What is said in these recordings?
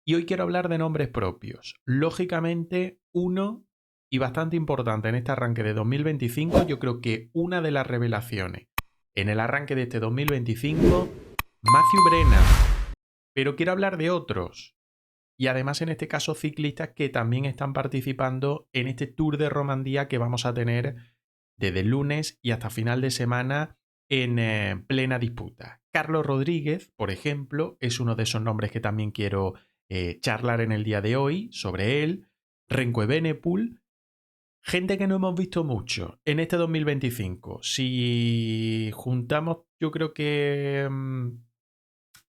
Y hoy quiero hablar de nombres propios. Lógicamente, uno y bastante importante en este arranque de 2025, yo creo que una de las revelaciones en el arranque de este 2025, Matthew Brennan. Pero quiero hablar de otros. Y además, en este caso, ciclistas que también están participando en este Tour de Romandía que vamos a tener desde el lunes y hasta final de semana en plena disputa. Carlos Rodríguez, por ejemplo, es uno de esos nombres que también quiero charlar en el día de hoy sobre él. Remco Evenepoel, gente que no hemos visto mucho en este 2025. Si juntamos, yo creo que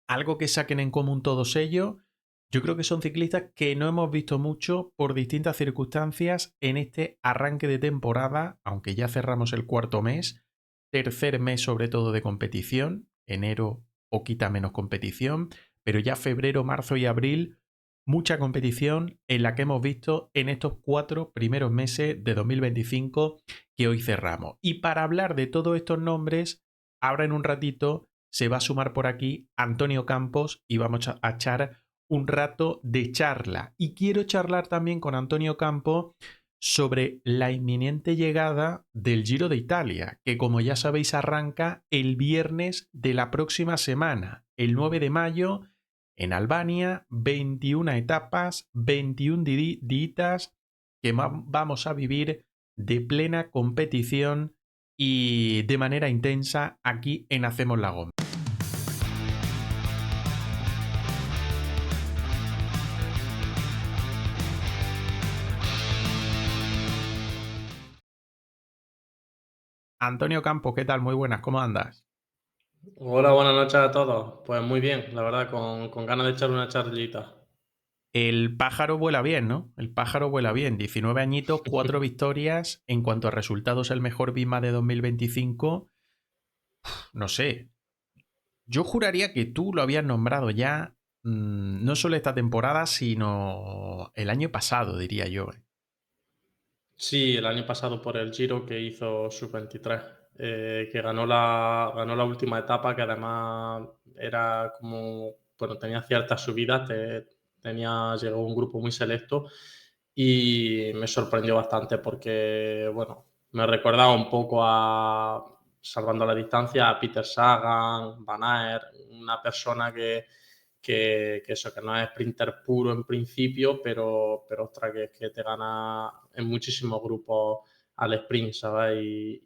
algo que saquen en común todos ellos, yo creo que son ciclistas que no hemos visto mucho por distintas circunstancias en este arranque de temporada, aunque ya cerramos el cuarto mes, tercer mes sobre todo de competición, enero poquita menos competición, pero ya febrero, marzo y abril, mucha competición en la que hemos visto en estos 4 primeros meses de 2025 que hoy cerramos. Y para hablar de todos estos nombres, ahora en un ratito se va a sumar por aquí Antonio Campos y vamos a echar un rato de charla. Y quiero charlar también con Antonio Campos sobre la inminente llegada del Giro de Italia, que como ya sabéis arranca el viernes de la próxima semana, el 9 de mayo, en Albania, 21 etapas, 21 ditas que vamos a vivir de plena competición y de manera intensa aquí en Hacemos la Goma. Antonio Campos, ¿qué tal? Muy buenas, ¿cómo andas? Hola, buenas noches a todos. Pues muy bien, la verdad, con ganas de echar una charlita. El pájaro vuela bien, ¿no? El pájaro vuela bien. 19 añitos, 4 victorias. En cuanto a resultados, el mejor Bima de 2025. No sé. Yo juraría que tú lo habías nombrado ya, no solo esta temporada, sino el año pasado, diría yo. Sí, el año pasado por el Giro que hizo Sub-23, que ganó la última etapa, que además era como, bueno, tenía ciertas subidas, llegó un grupo muy selecto y me sorprendió bastante porque, bueno, me recordaba un poco a, salvando la distancia, a Peter Sagan, Van Aert, una persona que eso, que no es sprinter puro en principio, pero ostras, que te gana en muchísimos grupos al sprint, ¿sabes?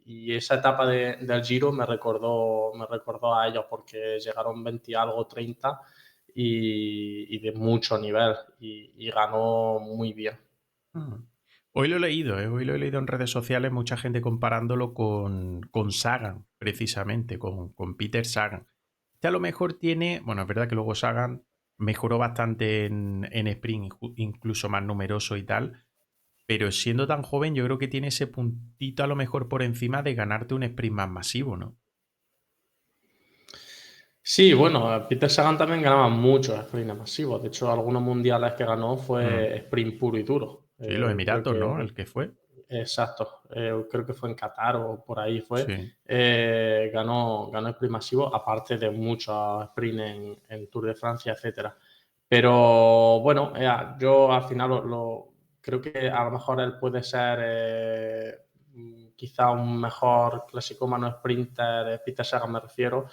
Y esa etapa del Giro me recordó a ellos porque llegaron 20 y algo, 30 y de mucho nivel y ganó muy bien. Mm. Hoy lo he leído, ¿eh? Hoy lo he leído en redes sociales, mucha gente comparándolo con Sagan, precisamente, con Peter Sagan. Este a lo mejor tiene, bueno, es verdad que luego Sagan mejoró bastante en sprint, incluso más numeroso y tal, pero siendo tan joven yo creo que tiene ese puntito a lo mejor por encima de ganarte un sprint más masivo, ¿no? Sí, bueno, Peter Sagan también ganaba muchos sprints masivos. De hecho, algunos mundiales que ganó Mm. fue sprint puro y duro. Sí, los Creo Emiratos, ¿no? que El que fue. Exacto, creo que fue en Qatar o por ahí fue. Sí. Ganó sprint masivo, aparte de muchos sprint en Tour de Francia, etcétera. Pero bueno, yo al final creo que a lo mejor él puede ser quizá un mejor clasicómano sprinter, Peter Sagan me refiero,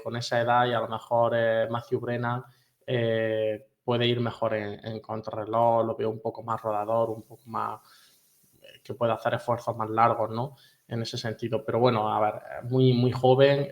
con esa edad y a lo mejor Matthew Brennan puede ir mejor en contrarreloj, lo veo un poco más rodador, un poco más que puede hacer esfuerzos más largos, ¿no? En ese sentido. Pero bueno, a ver, muy, muy joven,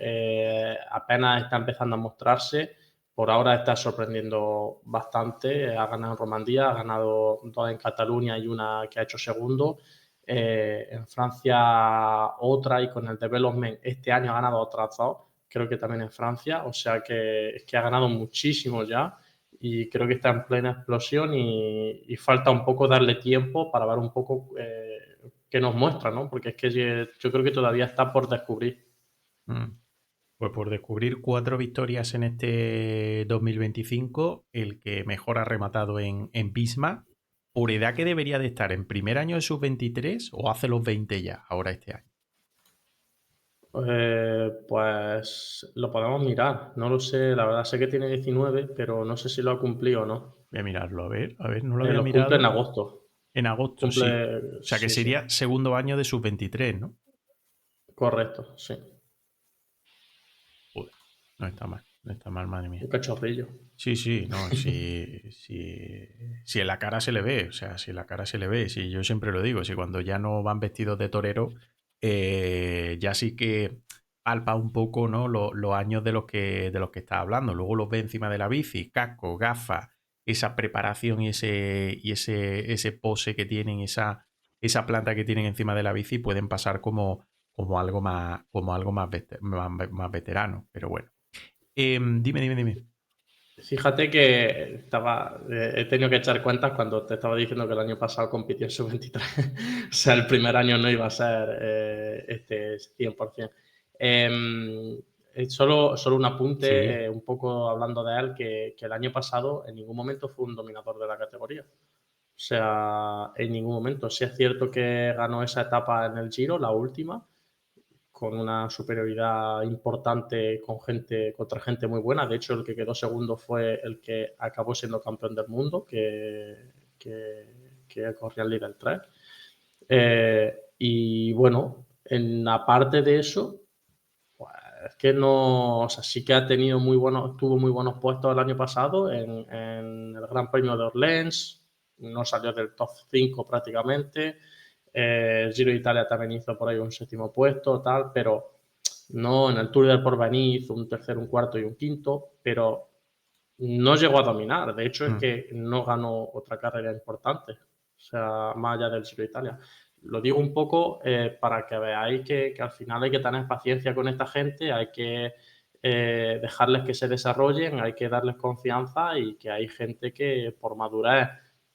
apenas está empezando a mostrarse. Por ahora está sorprendiendo bastante. Ha ganado en Romandía, ha ganado 2 en Cataluña y una que ha hecho segundo. En Francia otra y con el Development este año ha ganado otras 2, creo que también en Francia. O sea que es que ha ganado muchísimo ya y creo que está en plena explosión y falta un poco darle tiempo para ver un poco qué nos muestra, ¿no? Porque es que yo creo que todavía está por descubrir. Mm. Pues por descubrir 4 victorias en este 2025, el que mejor ha rematado en Pisma, por edad que debería de estar en primer año de sus 23 o hace los 20 ya, ahora este año. Pues lo podemos mirar, no lo sé, la verdad sé que tiene 19, pero no sé si lo ha cumplido o no. Voy a mirarlo, a ver, no lo había Lo cumple en mirado. agosto, En agosto, sí. cumple, O sea que sí, sí, sería segundo año de sub-23, ¿no? correcto, sí, Joder, no está mal, madre mía. un cachorrillo. Sí, sí, no, si en la cara se le ve, o sea, si en la cara se le ve, si yo siempre lo digo, si cuando ya no van vestidos de torero, ya sí que palpa un poco, ¿no? Los años de los que está hablando. Luego los ve encima de la bici, casco, gafas, esa preparación ese pose que tienen, esa planta que tienen encima de la bici, pueden pasar como algo más veterano. Pero bueno. Dime. Fíjate que he tenido que echar cuentas cuando te estaba diciendo que el año pasado compitió en sub-23. O sea, el primer año no iba a ser este 100%. Solo un Sí. apunte, un poco hablando de él, que el año pasado en ningún momento fue un dominador de la categoría. O sea, en ningún momento. Sí es cierto que ganó esa etapa en el Giro, la última, con una superioridad importante contra gente muy buena. De hecho, el que quedó segundo fue el que acabó siendo campeón del mundo, que corría el líder 3. Y bueno, en la parte de eso, pues es que no, o sea, sí que tuvo muy buenos puestos el año pasado en el Gran Premio de Orleans, no salió del top 5 prácticamente. El Giro de Italia también hizo por ahí un séptimo puesto, tal, pero no, en el Tour del Porvenir hizo un tercero, un cuarto y un quinto, pero no llegó a dominar. De hecho, es Mm. que no ganó otra carrera importante, o sea, más allá del Giro de Italia. Lo digo un poco para que veáis que al final hay que tener paciencia con esta gente, hay que dejarles que se desarrollen, hay que darles confianza y que hay gente que por madurez,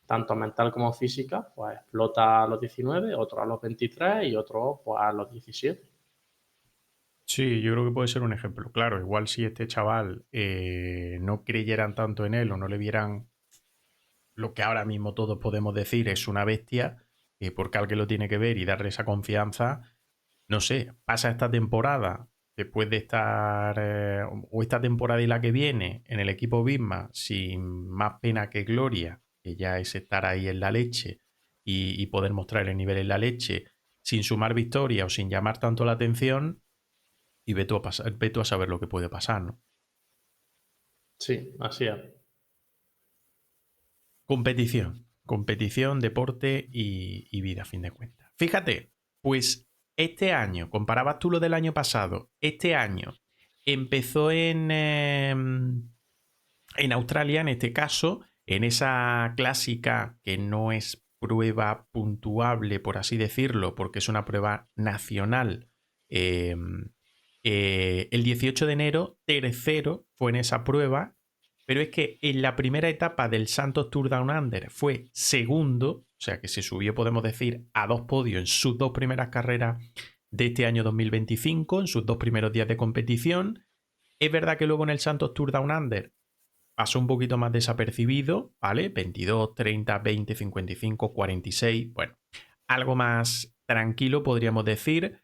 tanto mental como física, pues explota a los 19, otro a los 23 y otro pues, a los 17. Sí, yo creo que puede ser un ejemplo. Claro, igual si este chaval no creyeran tanto en él o no le vieran lo que ahora mismo todos podemos decir es una bestia, porque alguien lo tiene que ver y darle esa confianza, no sé, pasa esta temporada, después de estar, o esta temporada y la que viene, en el equipo Bisma, sin más pena que gloria, que ya es estar ahí en la leche y poder mostrar el nivel en la leche, sin sumar victoria o sin llamar tanto la atención, y ve tú a saber lo que puede pasar, ¿no? Sí, así es. Competición, deporte y vida, a fin de cuentas. Fíjate, pues este año, comparabas tú lo del año pasado, este año empezó en Australia, en este caso, en esa clásica que no es prueba puntuable, por así decirlo, porque es una prueba nacional. eh, el 18 de enero, tercero fue en esa prueba, pero es que en la primera etapa del Santos Tour Down Under fue segundo, o sea que se subió, podemos decir, a 2 podios en sus 2 primeras carreras de este año 2025, en sus 2 primeros días de competición. Es verdad que luego en el Santos Tour Down Under pasó un poquito más desapercibido, ¿vale? 22, 30, 20, 55, 46, bueno, algo más tranquilo podríamos decir.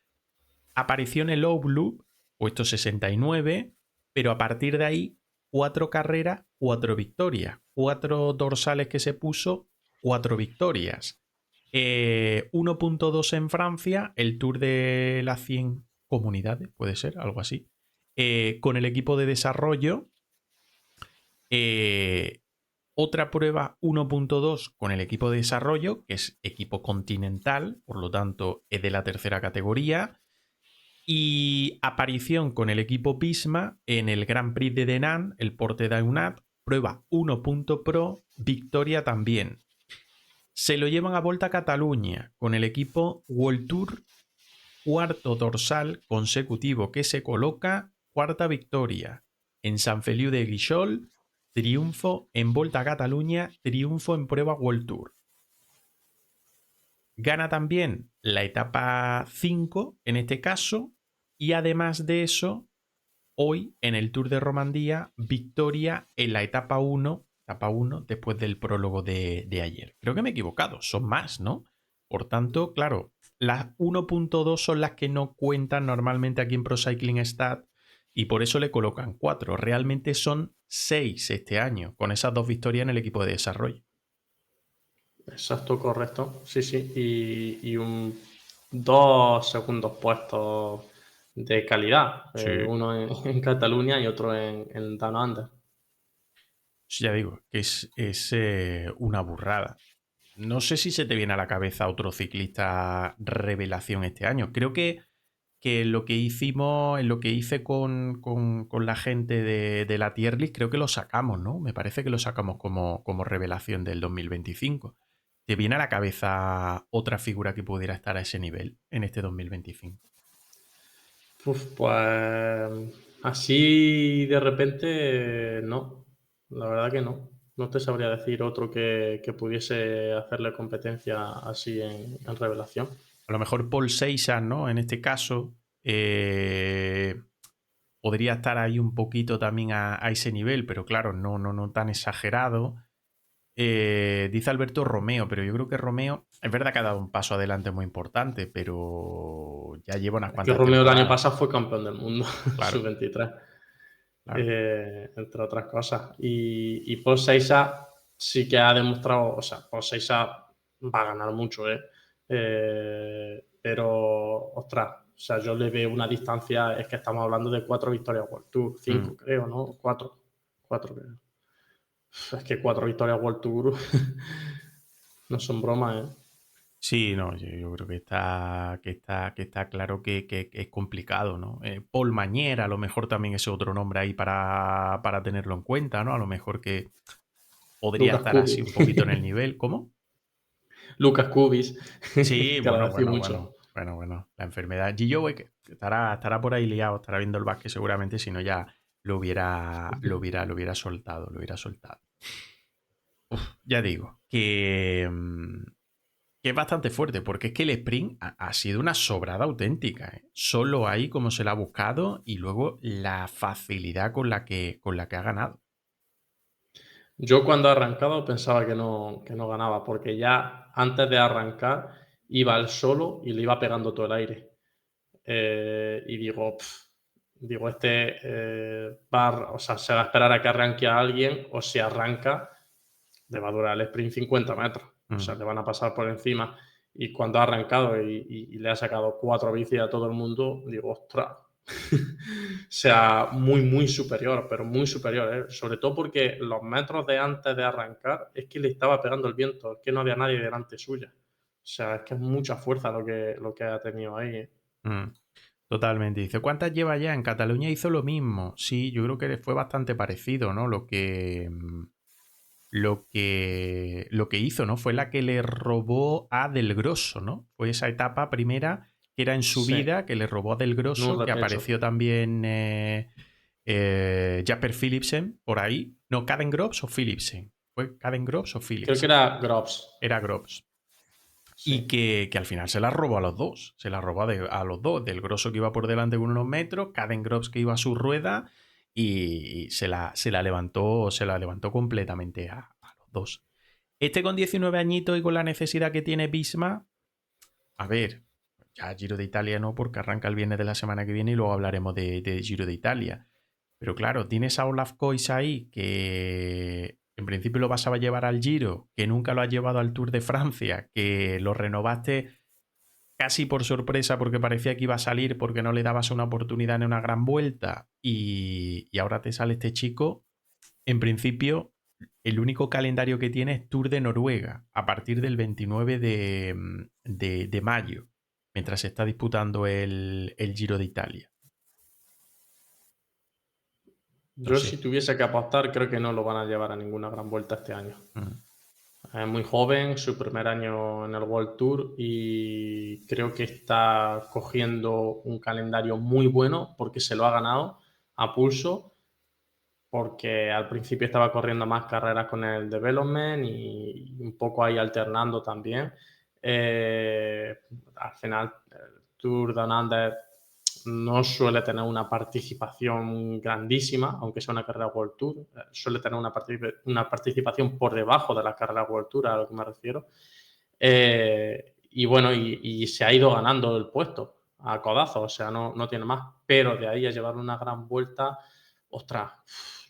Apareció en el Low Loop, puesto 69, pero a partir de ahí, 4 carreras, 4 victorias. 4 dorsales que se puso, 4 victorias. 1.2 en Francia, el Tour de las 100 comunidades, puede ser, algo así. Con el equipo de desarrollo, eh, otra prueba 1.2 con el equipo de desarrollo, que es equipo continental, por lo tanto es de la tercera categoría. Y aparición con el equipo Pisma en el Grand Prix de Denan, el Porte d'Aunat, prueba 1.pro, victoria también. Se lo llevan a Volta a Cataluña con el equipo World Tour, cuarto dorsal consecutivo que se coloca, cuarta victoria. En San Feliu de Guixol, triunfo en Volta a Cataluña, triunfo en prueba World Tour. Gana también la etapa 5 en este caso, y además de eso, hoy en el Tour de Romandía, victoria en la etapa 1 después del prólogo de ayer. Creo que me he equivocado, son más, ¿no? Por tanto, claro, las 1.2 son las que no cuentan normalmente aquí en Pro Cycling Stat y por eso le colocan 4. Realmente son 6 este año, con esas 2 victorias en el equipo de desarrollo. Exacto, correcto. Sí, sí. Y 2 segundos puestos de calidad. Sí. Uno en Cataluña y otro en Down Under. Ya digo, que es una burrada. No sé si se te viene a la cabeza otro ciclista revelación este año. Creo que lo que hicimos, en lo que hice con la gente de la tier list, creo que lo sacamos, ¿no? Me parece que lo sacamos como revelación del 2025. ¿Te viene a la cabeza otra figura que pudiera estar a ese nivel en este 2025? Pues así de repente no, la verdad que no. No te sabría decir otro que pudiese hacerle competencia así en revelación. A lo mejor Paul Seisan, ¿no? En este caso, podría estar ahí un poquito también a ese nivel, pero claro, no tan exagerado. Dice Alberto Romeo, pero yo creo que Romeo es verdad que ha dado un paso adelante muy importante, pero ya lleva unas Es que cuantas Romeo el año temporadas. pasado fue campeón del mundo, Claro, sub-23, claro. entre otras cosas. Y Paul Seiza sí que ha demostrado, o sea, Paul Seiza va a ganar mucho, pero, ostras, o sea, yo le veo una distancia, es que estamos hablando de 4 victorias World Tour, 5 creo, ¿no? 4, 4 creo. Es que 4 victorias World Tour no son bromas, ¿eh? Sí, no, yo creo que está claro que es complicado, ¿no? Paul Mañera, a lo mejor también es otro nombre ahí para tenerlo en cuenta, ¿no? A lo mejor que podría Lucas estar así Kubis. un poquito en el nivel. ¿Cómo? Lucas Kubis, Sí, que ahora bueno, decir bueno, mucho. bueno, bueno, bueno. La enfermedad. Gillo que estará por ahí liado, estará viendo el básquet seguramente, si no ya lo hubiera soltado, lo hubiera soltado. Ya digo, que es bastante fuerte, porque es que el sprint ha sido una sobrada auténtica, ¿eh? Solo ahí como se la ha buscado y luego la facilidad con la que ha ganado. Yo cuando he arrancado pensaba que no ganaba, porque ya antes de arrancar iba al solo y le iba pegando todo el aire. Y digo, o sea, se va a esperar a que arranque a alguien, o si arranca, le va a durar el sprint 50 metros. O sea, Mm. le van a pasar por encima. Y cuando ha arrancado y le ha sacado 4 bicis a todo el mundo, digo, ostras. O sea, muy, muy superior, pero muy superior, ¿eh? Sobre todo porque los metros de antes de arrancar es que le estaba pegando el viento, es que no había nadie delante suya. O sea, es que es mucha fuerza lo que ha tenido ahí, ¿eh? Mm. Totalmente. Dice, ¿cuántas lleva ya? En Cataluña hizo lo mismo. Sí, yo creo que fue bastante parecido, ¿no? Lo que hizo, ¿no? Fue la que le robó a Del Grosso, ¿no? Fue esa etapa primera que era en Sí, subida, que le robó a Del en un Grosso, que repecho. apareció también Jasper Philipsen por ahí. No, Caden Groves o Philipsen. ¿Fue Caden Groves o Creo que Philipsen? era Groves. Era Groves. Y Sí. que al final se la robó a los dos. Se la robó a los dos. Del Grosso que iba por delante con unos metros, Caden Groves que iba a su rueda y se la levantó completamente a los dos. Este con 19 añitos y con la necesidad que tiene Bisma, a ver, ya Giro de Italia no, porque arranca el viernes de la semana que viene y luego hablaremos de Giro de Italia. Pero claro, tienes a Olaf Kois ahí, que en principio lo vas a llevar al Giro, que nunca lo has llevado al Tour de Francia, que lo renovaste casi por sorpresa porque parecía que iba a salir porque no le dabas una oportunidad en una gran vuelta y ahora te sale este chico. En principio, el único calendario que tiene es Tour de Noruega a partir del 29 de mayo, mientras se está disputando el Giro de Italia. No Yo sé. si tuviese que apostar, creo que no lo van a llevar a ninguna gran vuelta este año. Mm. Es muy joven, su primer año en el World Tour y creo que está cogiendo un calendario muy bueno porque se lo ha ganado a pulso, porque al principio estaba corriendo más carreras con el development y un poco ahí alternando también. Al final, el Tour Down Under no suele tener una participación grandísima, aunque sea una carrera World Tour. Suele tener una participación por debajo de la carrera World Tour, a lo que me refiero. y bueno, y se ha ido ganando el puesto a codazo, o sea, no tiene más. Pero de ahí a llevar una gran vuelta, ostras,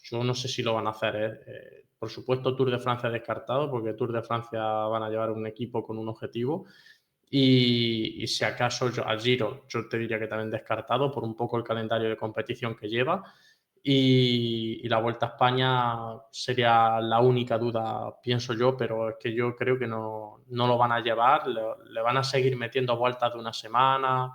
yo no sé si lo van a hacer, ¿eh? Por supuesto, Tour de Francia descartado, porque Tour de Francia van a llevar un equipo con un objetivo. Y si acaso al Giro, yo te diría que también descartado por un poco el calendario de competición que lleva. Y la Vuelta a España sería la única duda, pienso yo, pero es que yo creo que no lo van a llevar, le van a seguir metiendo vueltas de una semana,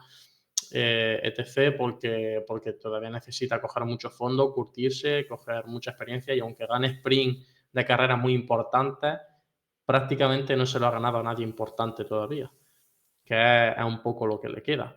etc., porque todavía necesita coger mucho fondo, curtirse, coger mucha experiencia y aunque gane sprint de carreras muy importantes, prácticamente no se lo ha ganado a nadie importante todavía, que es un poco lo que le queda.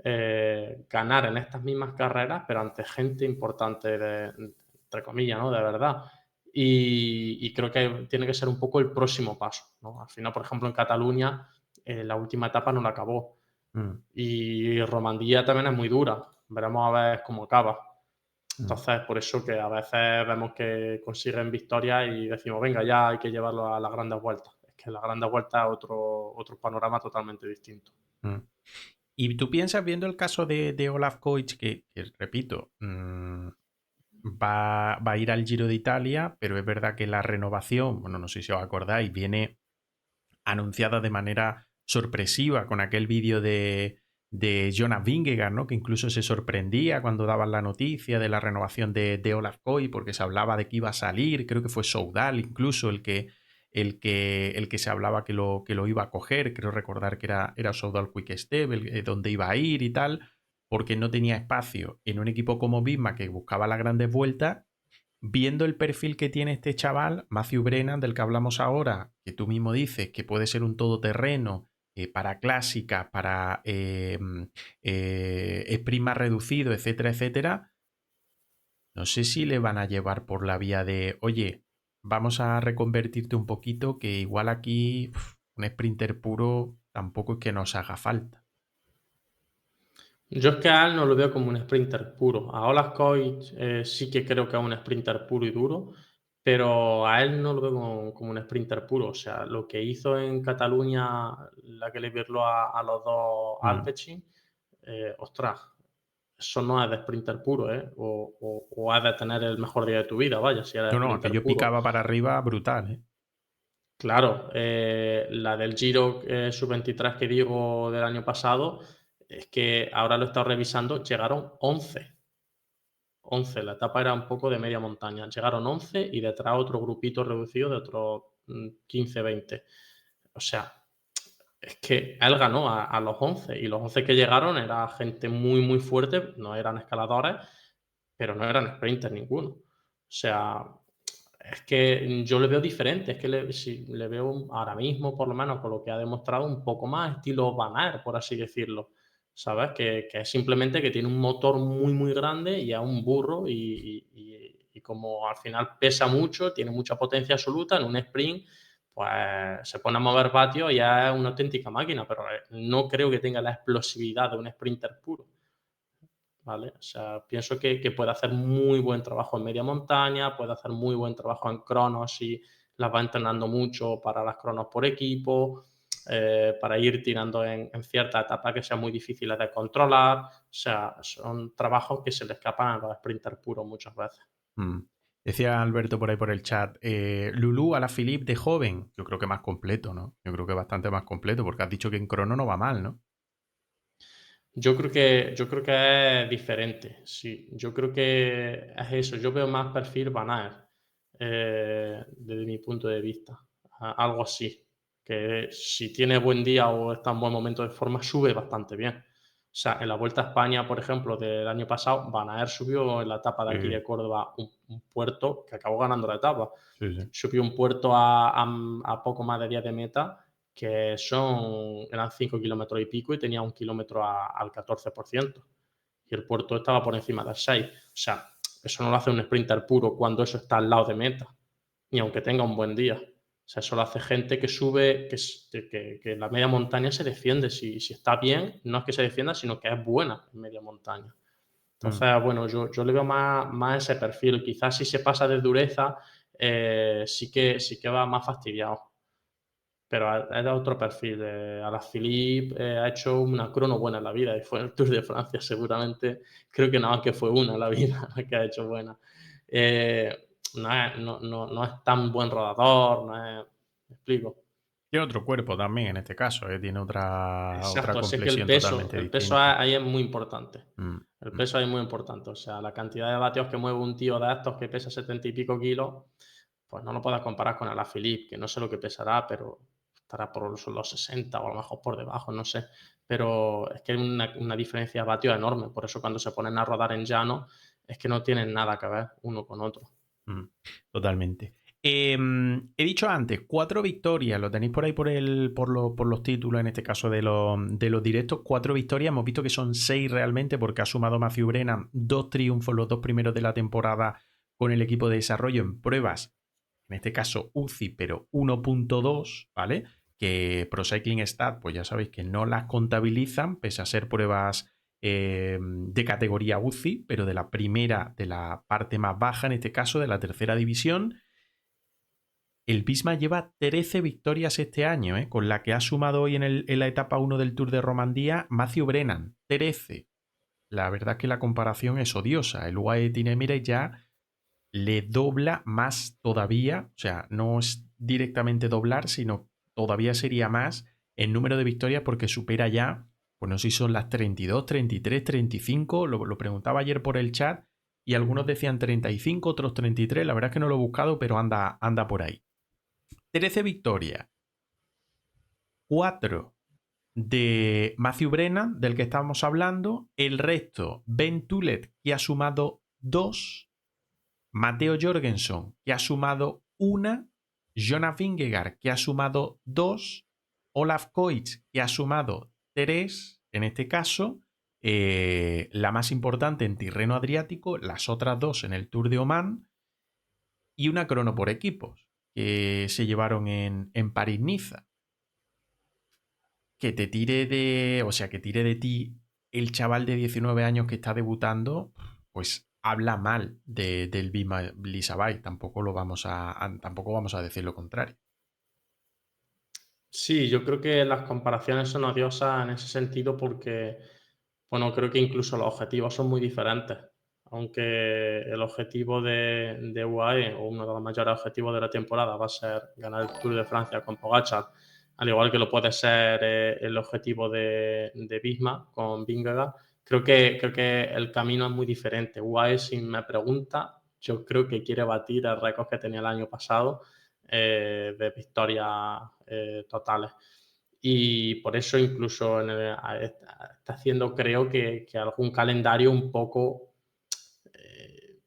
Ganar en estas mismas carreras, pero ante gente importante, entre comillas, ¿no? De verdad. Y creo que tiene que ser un poco el próximo paso, ¿no? Al final, por ejemplo, en Cataluña, la última etapa no la acabó. Mm, Y Romandía también es muy dura. Veremos a ver cómo acaba. mm. Entonces, por eso que a veces vemos que consiguen victorias y decimos, venga, ya hay que llevarlo a las grandes vueltas. Es que las grandes vueltas es otro panorama totalmente distinto. Mm. Y tú piensas, viendo el caso de Olaf Koich, que repito, va a ir al Giro de Italia, pero es verdad que la renovación, bueno, no sé si os acordáis, viene anunciada de manera sorpresiva con aquel vídeo de Jonas Vingegaard, ¿no? Que incluso se sorprendía cuando daban la noticia de la renovación de Olaf Koy, porque se hablaba de que iba a salir, creo que fue Soudal incluso el que se hablaba que lo iba a coger, creo recordar que era Soudal Quick Step, donde iba a ir y tal, porque no tenía espacio en un equipo como Visma que buscaba las grandes vueltas. Viendo el perfil que tiene este chaval, Matthew Brennan, del que hablamos ahora, que tú mismo dices que puede ser un todoterreno para clásicas, para sprint más reducido, etcétera, etcétera, no sé si le van a llevar por la vía de, oye, vamos a reconvertirte un poquito, que igual aquí un sprinter puro tampoco es que nos haga falta. Yo es que a él no lo veo como un sprinter puro. A Olaf Koich sí que creo que es un sprinter puro y duro, pero a él no lo veo como un sprinter puro. O sea, lo que hizo en Cataluña, la que le virló a los dos Mm. Alpecin, ostras, eso no es de sprinter puro, ¿eh? O has de tener el mejor día de tu vida, vaya, si eres No, no, sprinter aquello puro. picaba para arriba brutal, ¿eh? Claro, la del Giro sub-23 que digo del año pasado, es que ahora lo he estado revisando, llegaron 11. 11, la etapa era un poco de media montaña. Llegaron 11 y detrás otro grupito reducido de otros 15, 20. O sea, es que él ganó a los 11 y los 11 que llegaron era gente muy, muy fuerte, no eran escaladores, pero no eran sprinters ninguno. O sea, es que yo le veo diferente, es que le veo ahora mismo, por lo menos, con lo que ha demostrado, un poco más estilo Van Aert, por así decirlo. ¿Sabes? Que es simplemente que tiene un motor muy, muy grande y es un burro y como al final pesa mucho, tiene mucha potencia absoluta en un sprint, pues se pone a mover vatios y es una auténtica máquina, pero no creo que tenga la explosividad de un sprinter puro. ¿Vale? O sea, pienso que puede hacer muy buen trabajo en media montaña, puede hacer muy buen trabajo en cronos si las va entrenando mucho para las cronos por equipo, para ir tirando en ciertas etapas que sean muy difíciles de controlar. O sea, son trabajos que se le escapan a los sprinters puros muchas veces. Mm. Decía Alberto por ahí por el chat, Lulú a la Philippe de joven, yo creo que más completo, ¿no? Yo creo que bastante más completo, porque has dicho que en crono no va mal, ¿no? Yo creo que es diferente, sí. Yo creo que es eso. Yo veo más perfil Van Aert, desde mi punto de vista. Algo así. Que si tiene buen día o está en buen momento de forma, sube bastante bien. O sea, en la Vuelta a España, por ejemplo, del año pasado, Van Aert subió en la etapa de aquí Sí, de Córdoba un puerto que acabó ganando la etapa. sí, sí. Subió un puerto a poco más de 10 de meta que eran 5 kilómetros y pico y tenía un kilómetro al 14%. Y el puerto estaba por encima del 6. O sea, eso no lo hace un sprinter puro cuando eso está al lado de meta, ni aunque tenga un buen día. O sea, eso lo hace gente que sube, que la media montaña se defiende. Si está bien, no es que se defienda, sino que es buena en media montaña. Mm. Entonces, bueno, yo le veo más ese perfil. Quizás si se pasa de dureza, sí que va más fastidiado. pero es de otro perfil. Alaphilippe ha hecho una crono buena en la vida y fue en el Tour de Francia, seguramente. Creo que nada más que fue una en la vida que ha hecho buena. No es tan buen rodador, no es. ¿Me explico? Tiene otro cuerpo también en este caso, ¿eh? Tiene otra Exacto, así es que el complexión peso, totalmente el peso distinta. ahí es muy importante. Mm, El mm. peso ahí es muy importante. O sea, la cantidad de vatios que mueve un tío de estos que pesa 70 y pico kilos, pues no lo puedes comparar con el Alaphilippe, que no sé lo que pesará, pero estará por los 60 o a lo mejor por debajo, no sé. Pero es que hay una diferencia de vatios enorme. Por eso cuando se ponen a rodar en llano, es que no tienen nada que ver uno con otro. Mm, totalmente. He dicho antes, 4 victorias, lo tenéis por ahí por los títulos, en este caso de los directos, 4 victorias, hemos visto que son 6 realmente porque ha sumado Matthew Brennan 2 triunfos, los 2 primeros de la temporada con el equipo de desarrollo en pruebas, en este caso UCI, pero 1.2, ¿vale? Que Pro Cycling Stat, pues ya sabéis que no las contabilizan, pese a ser pruebas de categoría UCI, pero de la primera, de la parte más baja, en este caso, de la tercera división. El Visma lleva 13 victorias este año, con la que ha sumado hoy en la etapa 1 del Tour de Romandía Matthew Brennan, 13. La verdad es que la comparación es odiosa. El UAE Team Emirates ya le dobla más todavía, o sea, no es directamente doblar, sino todavía sería más el número de victorias porque supera ya, pues no sé si son las 32, 33, 35, lo preguntaba ayer por el chat y algunos decían 35, otros 33, la verdad es que no lo he buscado, pero anda por ahí. 13 victorias, 4 de Matthew Brennan, del que estábamos hablando, el resto, Ben Tulet, que ha sumado 2, Matteo Jorgensen, que ha sumado 1, Jonas Vingegaard, que ha sumado 2, Olaf Koich, que ha sumado 3, en este caso, la más importante en Tirreno Adriático, las otras 2 en el Tour de Oman, y una crono por equipos, que se llevaron en París-Niza. Que te tire de, o sea, que tire de ti el chaval de 19 años que está debutando, pues habla mal del Bima Lisabay. Tampoco vamos a decir lo contrario. Sí, yo creo que las comparaciones son odiosas en ese sentido porque, bueno, creo que incluso los objetivos son muy diferentes. Aunque el objetivo de UAE, o uno de los mayores objetivos de la temporada, va a ser ganar el Tour de Francia con Pogacar, al igual que lo puede ser el objetivo de Visma con Vingegaard, creo que el camino es muy diferente. UAE, si me pregunta, yo creo que quiere batir el récord que tenía el año pasado de victorias totales. Y por eso incluso está haciendo, creo que algún calendario un poco,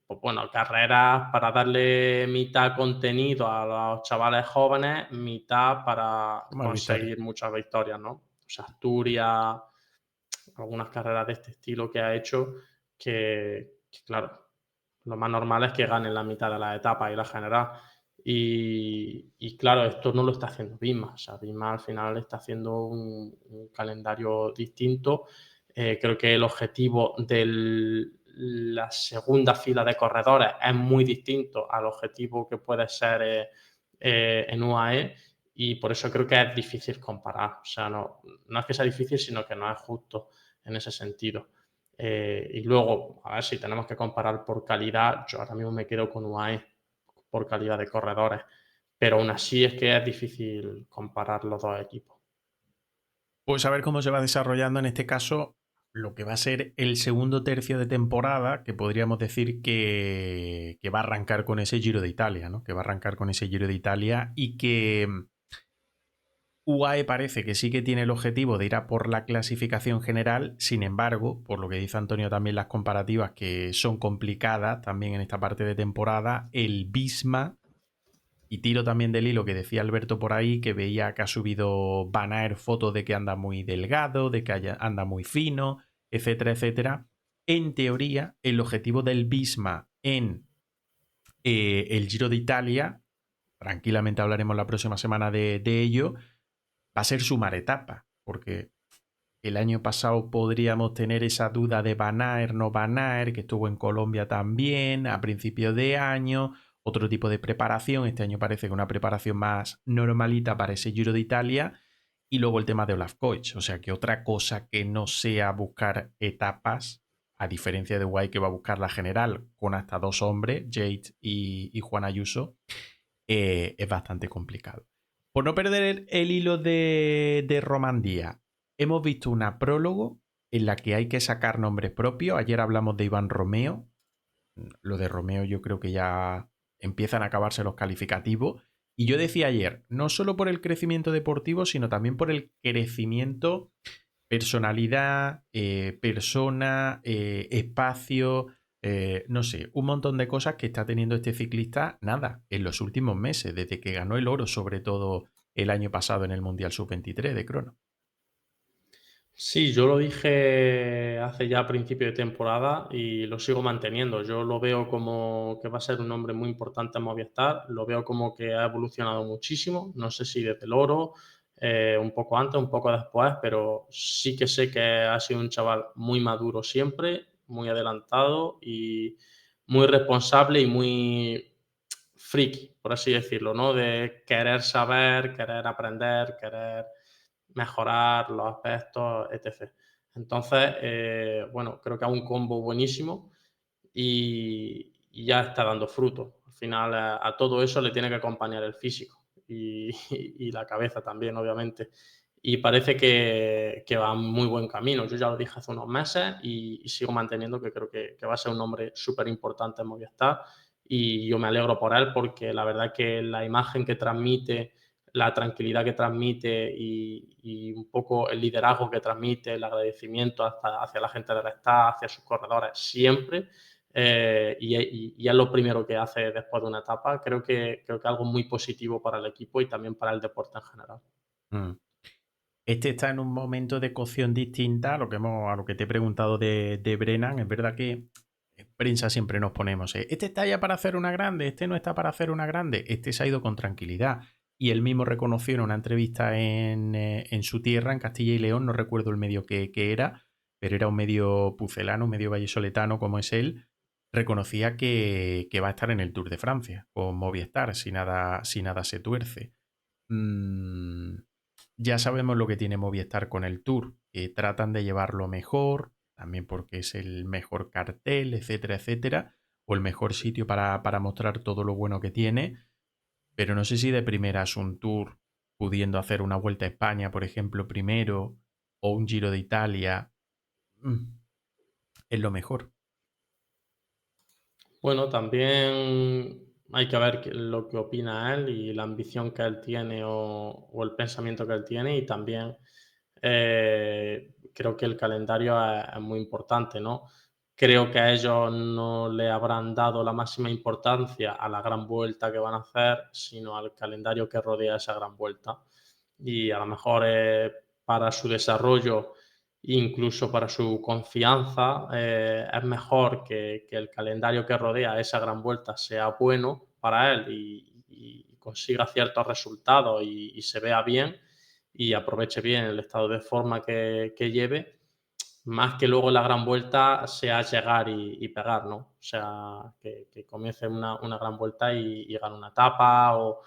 pues bueno, carreras para darle mitad contenido a los chavales jóvenes, mitad para Más victorias. conseguir muchas victorias, ¿no? O sea, Asturias, algunas carreras de este estilo que ha hecho, claro, lo más normal es que ganen la mitad de las etapas y la general. Y claro, esto no lo está haciendo Visma. O sea, Visma al final está haciendo un calendario distinto. Creo que el objetivo de la segunda fila de corredores es muy distinto al objetivo que puede ser en UAE y por eso creo que es difícil comparar. O sea, no es que sea difícil, sino que no es justo en ese sentido. Y luego, a ver si tenemos que comparar por calidad, yo ahora mismo me quedo con UAE por calidad de corredores, pero aún así es que es difícil comparar los dos equipos. Pues a ver cómo se va desarrollando en este caso lo que va a ser el segundo tercio de temporada, que podríamos decir que va a arrancar con ese Giro de Italia, ¿no? Que va a arrancar con ese Giro de Italia y que UAE parece que sí que tiene el objetivo de ir a por la clasificación general, sin embargo, por lo que dice Antonio también las comparativas que son complicadas también en esta parte de temporada, el Visma, y tiro también del hilo que decía Alberto por ahí, que veía que ha subido Van Aert fotos de que anda muy delgado, de que anda muy fino, etcétera, etcétera. En teoría, el objetivo del Visma en el Giro de Italia, tranquilamente hablaremos la próxima semana de ello, va a ser sumar etapa, porque el año pasado podríamos tener esa duda de Van Aert, no Van Aert, que estuvo en Colombia también a principios de año, otro tipo de preparación. Este año parece que una preparación más normalita para ese Giro de Italia. Y luego el tema de Olaf Koch, o sea que otra cosa que no sea buscar etapas, a diferencia de Guay que va a buscar la general con hasta dos hombres, Jade y Juan Ayuso, es bastante complicado. Por no perder el hilo de Romandía, hemos visto una prólogo en la que hay que sacar nombres propios. Ayer hablamos de Iván Romeo. Lo de Romeo yo creo que ya empiezan a acabarse los calificativos. Y yo decía ayer, no solo por el crecimiento deportivo, sino también por el crecimiento, personalidad, persona, espacio, no sé, un montón de cosas que está teniendo este ciclista, nada, en los últimos meses, desde que ganó el oro, sobre todo el año pasado en el Mundial Sub-23 de crono. Sí, yo lo dije hace ya principio de temporada y lo sigo manteniendo. Yo lo veo como que va a ser un hombre muy importante en Movistar, lo veo como que ha evolucionado muchísimo, no sé si desde el oro, un poco antes, un poco después, pero sí que sé que ha sido un chaval muy maduro siempre, muy adelantado y muy responsable y muy friki, por así decirlo, ¿no? De querer saber, querer aprender, querer mejorar los aspectos, etc. Entonces, bueno, creo que es un combo buenísimo y ya está dando fruto. Al final, a todo eso le tiene que acompañar el físico y la cabeza también, obviamente. Y parece que va en muy buen camino. Yo ya lo dije hace unos meses y sigo manteniendo que creo que va a ser un hombre súper importante en Movistar y yo me alegro por él porque la verdad que la imagen que transmite, la tranquilidad que transmite y un poco el liderazgo que transmite, el agradecimiento hacia la gente del staff, hacia sus corredores, siempre, y es lo primero que hace después de una etapa, creo que algo muy positivo para el equipo y también para el deporte en general. Mm. Este está en un momento de cocción distinta a lo que te he preguntado de Brennan. Es verdad que en prensa siempre nos ponemos, este está ya para hacer una grande, este no está para hacer una grande, este se ha ido con tranquilidad. Y él mismo reconoció en una entrevista en su tierra, en Castilla y León, no recuerdo el medio que era, pero era un medio pucelano, un medio vallisoletano como es él, reconocía que va a estar en el Tour de Francia con Movistar si nada se tuerce. Mm, ya sabemos lo que tiene Movistar con el Tour, que tratan de llevarlo mejor, también porque es el mejor cartel, etcétera, etcétera, o el mejor sitio para mostrar todo lo bueno que tiene, pero no sé si de primeras un Tour pudiendo hacer una Vuelta a España, por ejemplo, primero, o un Giro de Italia, mm, es lo mejor. Bueno, también hay que ver lo que opina él y la ambición que él tiene o el pensamiento que él tiene y también creo que el calendario es muy importante, ¿no? Creo que a ellos no le habrán dado la máxima importancia a la gran vuelta que van a hacer, sino al calendario que rodea esa gran vuelta. Y a lo mejor para su desarrollo, incluso para su confianza, es mejor que el calendario que rodea esa gran vuelta sea bueno para él y consiga ciertos resultados y se vea bien y aproveche bien el estado de forma que lleve, más que luego la gran vuelta sea llegar y pegar, ¿no? O sea, que comience una gran vuelta y gane una etapa o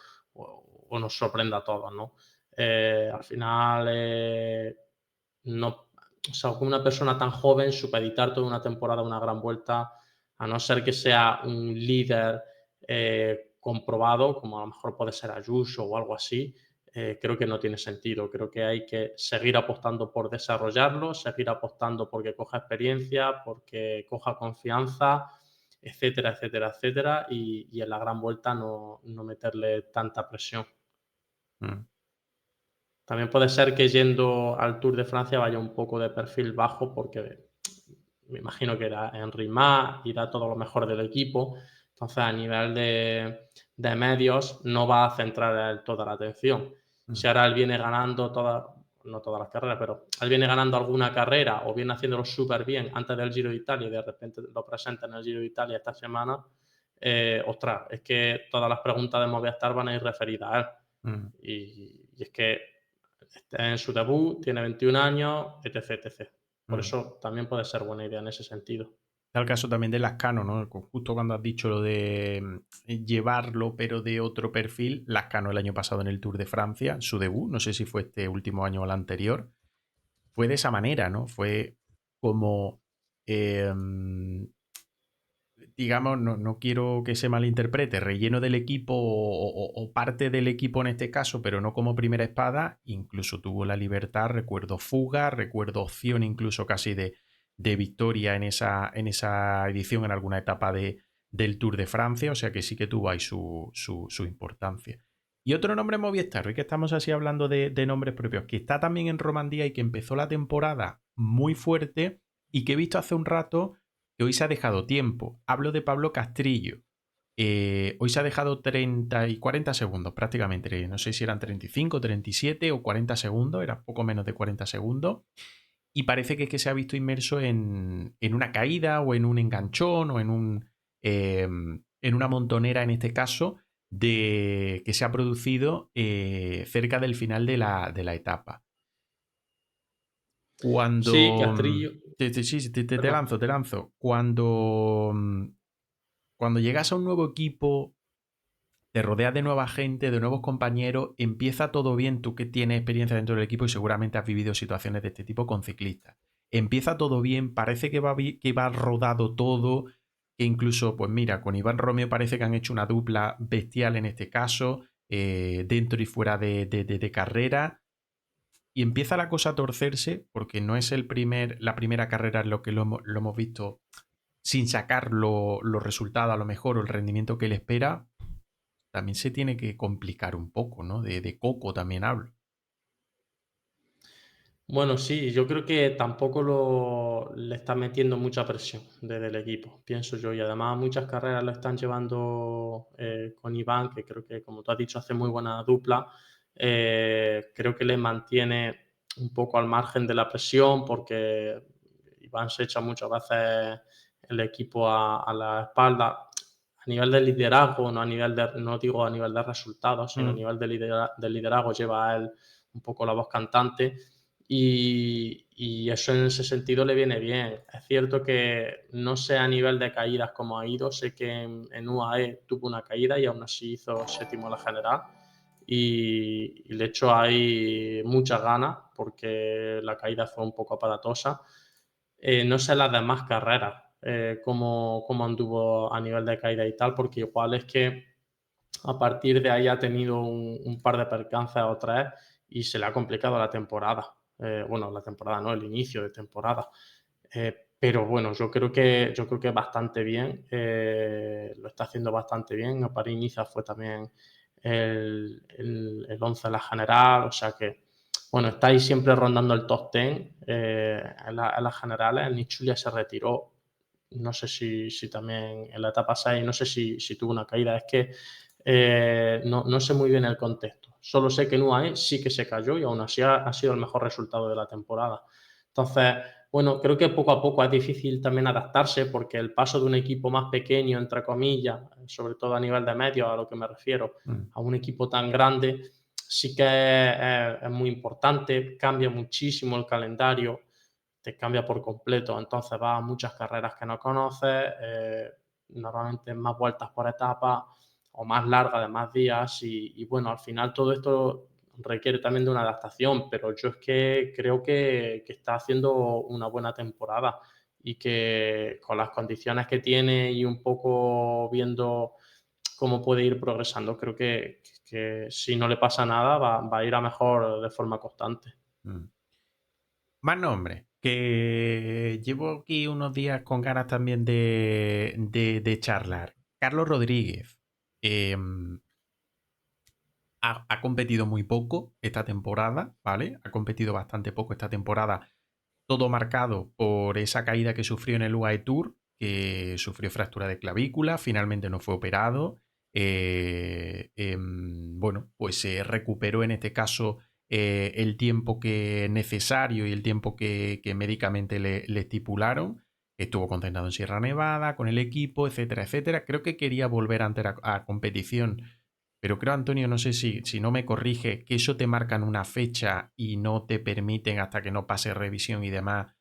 nos sorprenda a todos, ¿no? Al final, no, o sea, con una persona tan joven, supeditar toda una temporada a una gran vuelta, a no ser que sea un líder comprobado, como a lo mejor puede ser Ayuso o algo así, creo que no tiene sentido. Creo que hay que seguir apostando por desarrollarlo, seguir apostando porque coja experiencia, porque coja confianza, etcétera, etcétera, etcétera, y en la gran vuelta no meterle tanta presión. Mm. También puede ser que yendo al Tour de Francia vaya un poco de perfil bajo porque me imagino que era Henry Mas, irá todo lo mejor del equipo. Entonces, a nivel de medios, no va a centrar él toda la atención. Mm. Si ahora él viene ganando no todas las carreras, pero él viene ganando alguna carrera o viene haciéndolo súper bien antes del Giro de Italia y de repente lo presenta en el Giro de Italia esta semana, ostras, es que todas las preguntas de Movistar van a ir referidas a él. Mm. Y es que está en su debut, tiene 21 años, etc, etc. Por Mm. eso también puede ser buena idea en ese sentido. Está el caso también de Lascano, ¿no? Justo cuando has dicho lo de llevarlo, pero de otro perfil, Lascano el año pasado en el Tour de Francia, su debut, no sé si fue este último año o el anterior, fue de esa manera, ¿no? Fue como, eh, digamos, no quiero que se malinterprete, relleno del equipo o parte del equipo en este caso, pero no como primera espada, incluso tuvo la libertad, recuerdo fuga, recuerdo opción incluso casi de victoria en esa edición en alguna etapa del Tour de Francia, o sea que sí que tuvo ahí su importancia. Y otro nombre en Movistar, hoy que estamos así hablando de nombres propios, que está también en Romandía y que empezó la temporada muy fuerte y que he visto hace un rato que hoy se ha dejado tiempo. Hablo de Pablo Castrillo. Hoy se ha dejado 30 y 40 segundos prácticamente. No sé si eran 35, 37 o 40 segundos. Era poco menos de 40 segundos. Y parece que es que se ha visto inmerso en una caída o en un enganchón o en una montonera en este caso que se ha producido cerca del final de la etapa. Sí, Cuando... Castrillo, Sí, te perdón. lanzo, te lanzo. Cuando llegas a un nuevo equipo, te rodeas de nueva gente, de nuevos compañeros, empieza todo bien, tú que tienes experiencia dentro del equipo y seguramente has vivido situaciones de este tipo con ciclistas. Empieza todo bien, parece que va rodado todo, que incluso, pues mira, con Iván Romeo parece que han hecho una dupla bestial en este caso, dentro y fuera de carrera, y empieza la cosa a torcerse porque no es la primera carrera en lo que lo hemos visto sin sacar los resultados a lo mejor o el rendimiento que él espera, también se tiene que complicar un poco, ¿no? De Coco también hablo. Bueno, sí, yo creo que tampoco le está metiendo mucha presión desde el equipo, pienso yo. Y además muchas carreras lo están llevando con Iván, que creo que, como tú has dicho, hace muy buena dupla. Creo que le mantiene un poco al margen de la presión porque Iván se echa muchas veces el equipo a la espalda. A nivel de liderazgo, no digo a nivel de resultados, sino a Mm. nivel de liderazgo, lleva a él un poco la voz cantante y eso en ese sentido le viene bien. Es cierto que no sé a nivel de caídas cómo ha ido, sé que en UAE tuvo una caída y aún así hizo séptimo en la general y le echo ahí muchas ganas porque la caída fue un poco aparatosa. No sé las demás carreras, cómo anduvo a nivel de caída y tal, porque igual es que a partir de ahí ha tenido un par de percances o tres y se le ha complicado la temporada. Bueno, la temporada no, el inicio de temporada. Pero bueno, yo creo que bastante bien, lo está haciendo bastante bien. A París-Niza fue también el 11 en la general, o sea que, bueno, está ahí siempre rondando el top 10 en las generales. El Nichulia se retiró, no sé si también en la etapa 6, no sé si tuvo una caída, es que no sé muy bien el contexto. Solo sé que en UAE sí que se cayó y aún así ha sido el mejor resultado de la temporada. Entonces, bueno, creo que poco a poco es difícil también adaptarse porque el paso de un equipo más pequeño, entre comillas, sobre todo a nivel de medios, a lo que me refiero, Mm. a un equipo tan grande, sí que es muy importante, cambia muchísimo el calendario, te cambia por completo, entonces vas a muchas carreras que no conoces, normalmente más vueltas por etapa o más largas de más días y bueno, al final todo esto requiere también de una adaptación, pero yo es que creo que está haciendo una buena temporada y que con las condiciones que tiene y un poco viendo cómo puede ir progresando, creo que si no le pasa nada va a ir a mejor de forma constante. Mm. Más nombres, que llevo aquí unos días con ganas también de charlar. Carlos Rodríguez. eh, ha competido muy poco esta temporada, ¿vale? Ha competido bastante poco esta temporada, todo marcado por esa caída que sufrió en el UAE Tour, que sufrió fractura de clavícula, finalmente no fue operado. Bueno, pues se recuperó en este caso el tiempo que necesario y el tiempo que médicamente le estipularon. Estuvo concentrado en Sierra Nevada, con el equipo, etcétera, etcétera. Creo que quería volver a competición, pero creo, Antonio, no sé si no me corrige, que eso te marcan una fecha y no te permiten hasta que no pase revisión y demás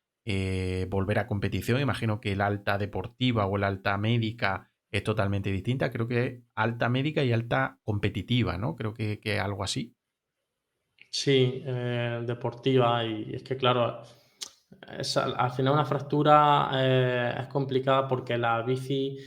volver a competición. Imagino que el alta deportiva o el alta médica es totalmente distinta. Creo que alta médica y alta competitiva, ¿no? Creo que algo así. Sí, deportiva y es que claro, al final una fractura es complicada porque la bici,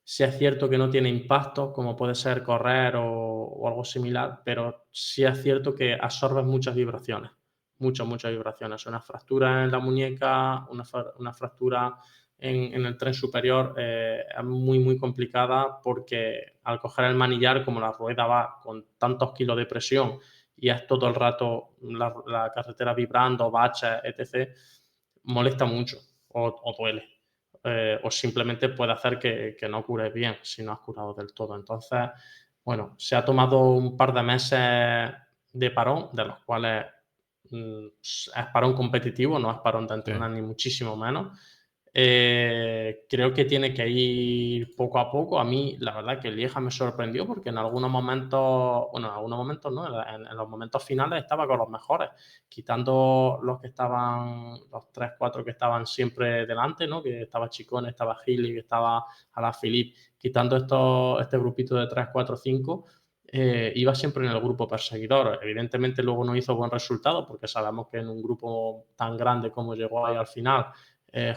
sí es cierto que no tiene impacto, como puede ser correr o algo similar, pero sí es cierto que absorbes muchas vibraciones, muchas, muchas vibraciones. Una fractura en la muñeca, una fractura en el tren superior es muy, muy complicada porque al coger el manillar, como la rueda va con tantos kilos de presión y es todo el rato la carretera vibrando, baches, etc., molesta mucho o duele. O simplemente puede hacer que no cures bien si no has curado del todo. Entonces, bueno, se ha tomado un par de meses de parón, de los cuales es parón competitivo, no es parón de Sí. entrenar ni muchísimo menos. Creo que tiene que ir poco a poco. A mí, la verdad, que Lieja me sorprendió porque en algunos momentos, bueno, en algunos momentos no, en los momentos finales estaba con los mejores, quitando los que estaban, los 3 4 que estaban siempre delante, ¿no? Que estaba Chicone, estaba Gili, que estaba Alaphilippe, quitando este grupito de 3 4 5 iba siempre en el grupo perseguidor. Evidentemente luego no hizo buen resultado porque sabemos que en un grupo tan grande como llegó ahí al final,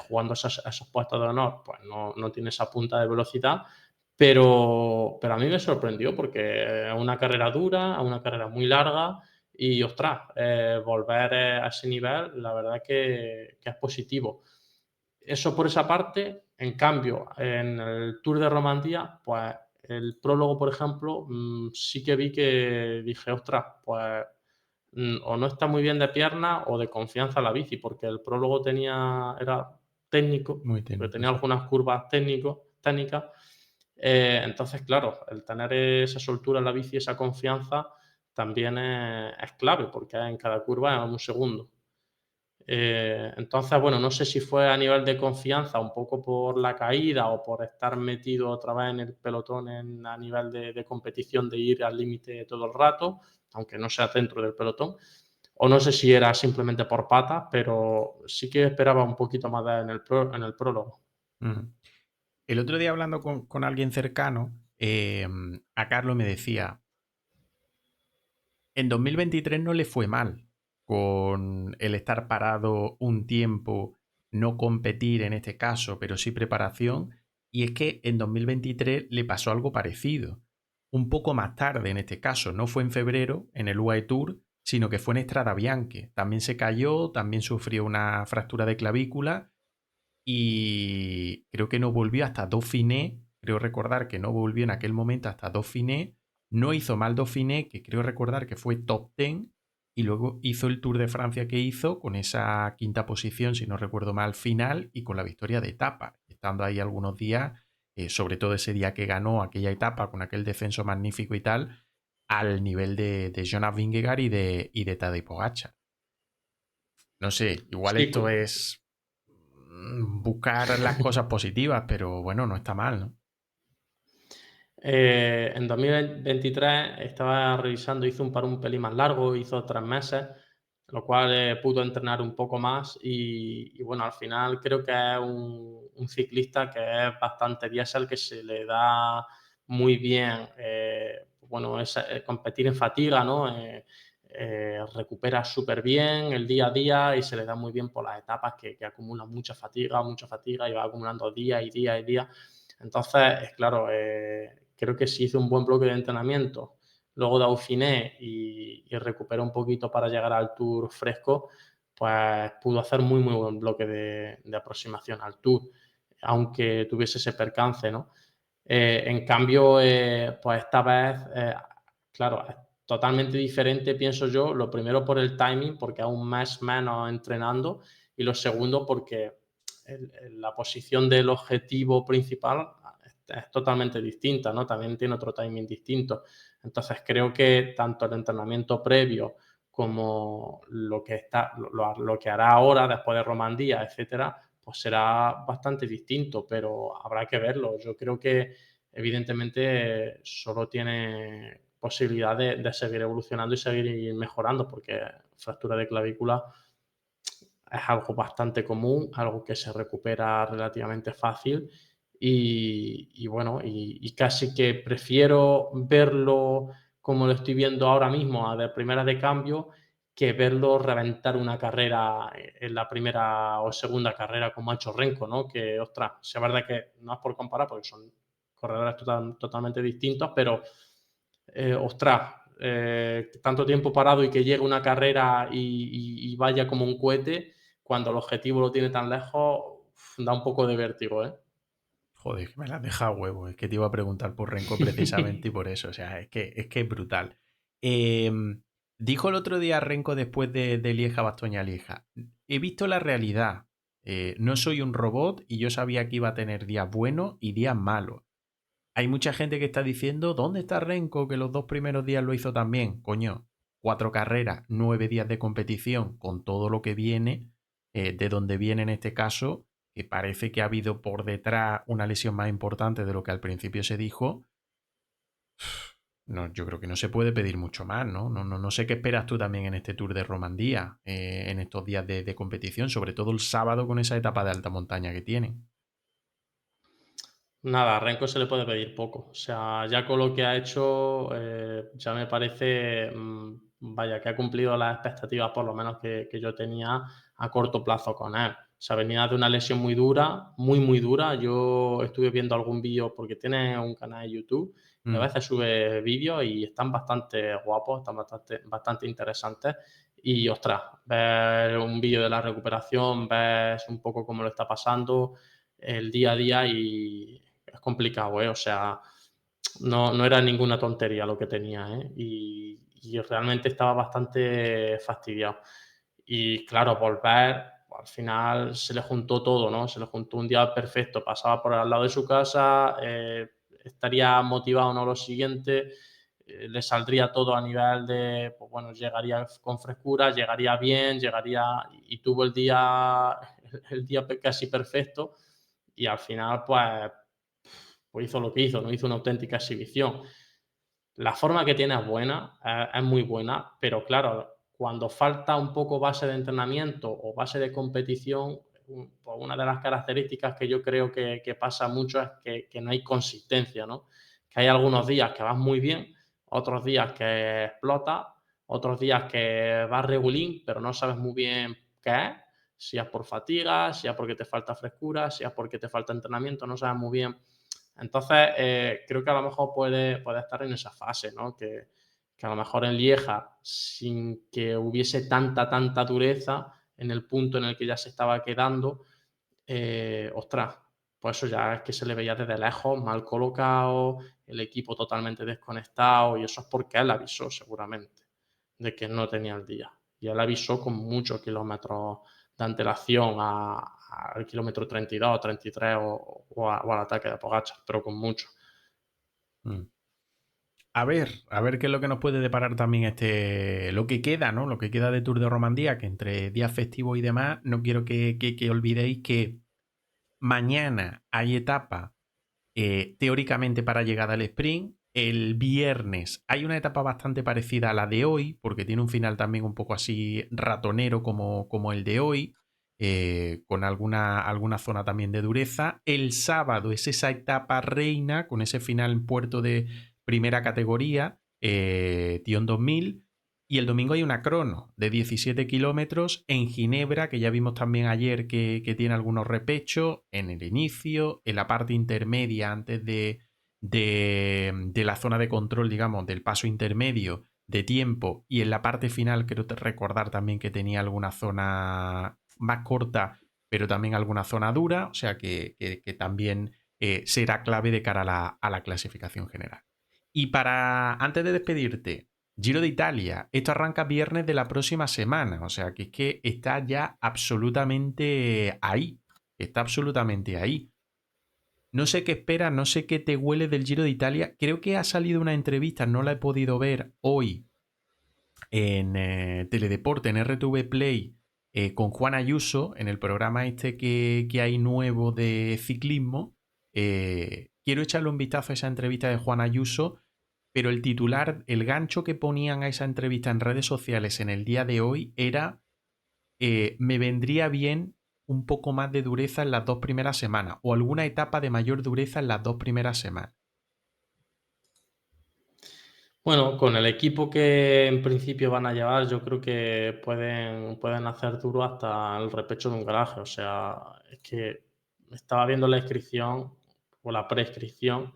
jugando esos puestos de honor, pues no tiene esa punta de velocidad, pero a mí me sorprendió porque es una carrera dura, es una carrera muy larga y, ostras, volver a ese nivel, la verdad que es positivo. Eso por esa parte. En cambio, en el Tour de Romandía, pues el prólogo, por ejemplo, sí que vi que dije, ostras, pues o no está muy bien de pierna o de confianza la bici, porque el prólogo era técnico, Muy porque técnico, tenía sí. algunas curvas técnicas. Entonces, claro, el tener esa soltura en la bici, esa confianza, también es clave, porque en cada curva es un segundo. Entonces, bueno, no sé si fue a nivel de confianza, un poco por la caída o por estar metido otra vez en el pelotón a nivel de competición, de ir al límite todo el rato, aunque no sea dentro del pelotón, o no sé si era simplemente por patas, pero sí que esperaba un poquito más en el prólogo. Ujú. El otro día hablando con alguien cercano, a Carlos me decía, en 2023 no le fue mal con el estar parado un tiempo, no competir en este caso, pero sí preparación. Y es que en 2023 le pasó algo parecido. Un poco más tarde en este caso, no fue en febrero en el UAE Tour, sino que fue en Strada Bianche. También se cayó, también sufrió una fractura de clavícula y creo que no volvió hasta Dauphiné. Creo recordar que no volvió en aquel momento hasta Dauphiné. No hizo mal Dauphiné, que creo recordar que fue top 10, y luego hizo el Tour de Francia que hizo con esa quinta posición, si no recuerdo mal, final y con la victoria de etapa, estando ahí algunos días, sobre todo ese día que ganó aquella etapa con aquel descenso magnífico y tal, al nivel de Jonas Vingegaard y de Tadej Pogačar. No sé, igual Sí, esto es buscar las cosas positivas, pero bueno, no está mal, ¿no? En 2023 estaba revisando, hizo un parón un pelín más largo, hizo 3 meses, lo cual pudo entrenar un poco más y bueno, al final creo que es un ciclista que es bastante diésel, que se le da muy bien, bueno, competir en fatiga, ¿no? Recupera súper bien el día a día y se le da muy bien por las etapas que acumula mucha fatiga y va acumulando día y día y día. Entonces, es claro, creo que si hizo un buen bloque de entrenamiento, luego Dauphiné y recuperó un poquito para llegar al Tour fresco, pues pudo hacer muy, muy buen bloque de aproximación al Tour, aunque tuviese ese percance, ¿no? En cambio, pues esta vez, claro, es totalmente diferente, pienso yo, lo primero por el timing, porque es un mes menos entrenando, y lo segundo porque la posición del objetivo principal es totalmente distinta, ¿no? También tiene otro timing distinto. Entonces creo que tanto el entrenamiento previo como lo que hará ahora después de Romandía, etcétera, pues será bastante distinto, pero habrá que verlo. Yo creo que evidentemente solo tiene posibilidad de seguir evolucionando y seguir mejorando, porque fractura de clavícula es algo bastante común, algo que se recupera relativamente fácil y bueno, y casi que prefiero verlo como lo estoy viendo ahora mismo, a de primera de cambio, que verlo reventar una carrera en la primera o segunda carrera como ha hecho Renko, ¿no? Que, ostras, sí es verdad que no es por comparar porque son corredores totalmente distintos, pero ostras, tanto tiempo parado y que llegue una carrera y vaya como un cohete, cuando el objetivo lo tiene tan lejos, da un poco de vértigo, ¿eh? Joder, que me la has dejado a huevo. Es que te iba a preguntar por Renko precisamente y por eso. O sea, es que es brutal. Dijo el otro día Renko después de Lieja-Bastoña-Lieja. He visto la realidad. No soy un robot y yo sabía que iba a tener días buenos y días malos. Hay mucha gente que está diciendo, ¿dónde está Renko? Que los 2 primeros días lo hizo también. Coño, 4 carreras, 9 días de competición, con todo lo que viene, de donde viene en este caso, que parece que ha habido por detrás una lesión más importante de lo que al principio se dijo. No, yo creo que no se puede pedir mucho más, ¿no? No sé qué esperas tú también en este Tour de Romandía, en estos días de competición, sobre todo el sábado con esa etapa de alta montaña que tienen. Nada, a Renko se le puede pedir poco. O sea, ya con lo que ha hecho, ya me parece, vaya, que ha cumplido las expectativas, por lo menos que yo tenía a corto plazo con él. O sea, venía de una lesión muy dura, muy, muy dura. Yo estuve viendo algún vídeo, porque tiene un canal de YouTube, y a Mm. veces sube vídeos y están bastante guapos, están bastante interesantes. Y, ostras, ver un vídeo de la recuperación, ves un poco cómo lo está pasando el día a día y es complicado, ¿eh? O sea, no era ninguna tontería lo que tenía, ¿eh? Y realmente estaba bastante fastidiado. Y claro, volver, al final se le juntó todo, ¿no? Se le juntó un día perfecto. Pasaba por al lado de su casa, estaría motivado, ¿no? Lo siguiente, le saldría todo a nivel de, pues bueno, llegaría con frescura, llegaría bien, llegaría y tuvo el día casi perfecto y al final, pues hizo lo que hizo, no hizo una auténtica exhibición. La forma que tiene es buena, es muy buena, pero claro, cuando falta un poco base de entrenamiento o base de competición, pues una de las características que yo creo que pasa mucho es que no hay consistencia, ¿no? Que hay algunos días que vas muy bien, otros días que explota, otros días que vas regulín, pero no sabes muy bien qué es, si es por fatiga, si es porque te falta frescura, si es porque te falta entrenamiento, no sabes muy bien. Entonces, creo que a lo mejor puede estar en esa fase, ¿no? Que a lo mejor en Lieja, sin que hubiese tanta dureza en el punto en el que ya se estaba quedando, ostras, pues eso ya es que se le veía desde lejos, mal colocado, el equipo totalmente desconectado, y eso es porque él avisó seguramente de que no tenía el día. Y él avisó con muchos kilómetros de antelación al kilómetro 32, 33 o al ataque de Pogacar, pero con mucho. Mm. A ver qué es lo que nos puede deparar también lo que queda, ¿no? Lo que queda de Tour de Romandía, que entre días festivos y demás, no quiero que olvidéis que mañana hay etapa teóricamente para llegada al sprint. El viernes hay una etapa bastante parecida a la de hoy, porque tiene un final también un poco así ratonero como el de hoy, con alguna zona también de dureza. El sábado es esa etapa reina, con ese final en puerto de primera categoría, Tion 2000. Y el domingo hay una crono de 17 kilómetros en Ginebra, que ya vimos también ayer que tiene algunos repechos en el inicio, en la parte intermedia antes de la zona de control, digamos, del paso intermedio de tiempo, y en la parte final creo recordar también que tenía alguna zona más corta, pero también alguna zona dura, o sea que también será clave de cara a la clasificación general. Y antes de despedirte, Giro de Italia, esto arranca viernes de la próxima semana, o sea que es que está ya absolutamente ahí, está absolutamente ahí. No sé qué esperas, no sé qué te huele del Giro de Italia. Creo que ha salido una entrevista, no la he podido ver hoy en Teledeporte, en RTV Play, con Juan Ayuso, en el programa este que hay nuevo de ciclismo. Quiero echarle un vistazo a esa entrevista de Juan Ayuso, pero el titular, el gancho que ponían a esa entrevista en redes sociales en el día de hoy era me vendría bien un poco más de dureza en las 2 primeras semanas o alguna etapa de mayor dureza en las 2 primeras semanas. Bueno, con el equipo que en principio van a llevar, yo creo que pueden hacer duro hasta el repecho de un garaje. O sea, es que estaba viendo la inscripción o la prescripción.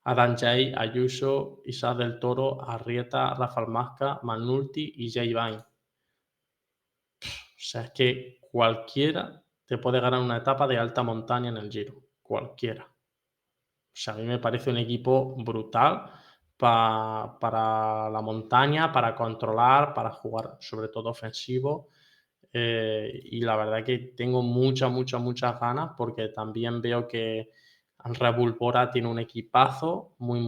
Adam Jay, Ayuso, Isaac del Toro, Arrieta, Rafael Masca, Manulti y Jay Vine. O sea, es que cualquiera te puede ganar una etapa de alta montaña en el Giro. Cualquiera. O sea, a mí me parece un equipo brutal para la montaña, para controlar, para jugar sobre todo ofensivo. Y la verdad que tengo muchas ganas porque también veo que Red Bull Bora tiene un equipazo muy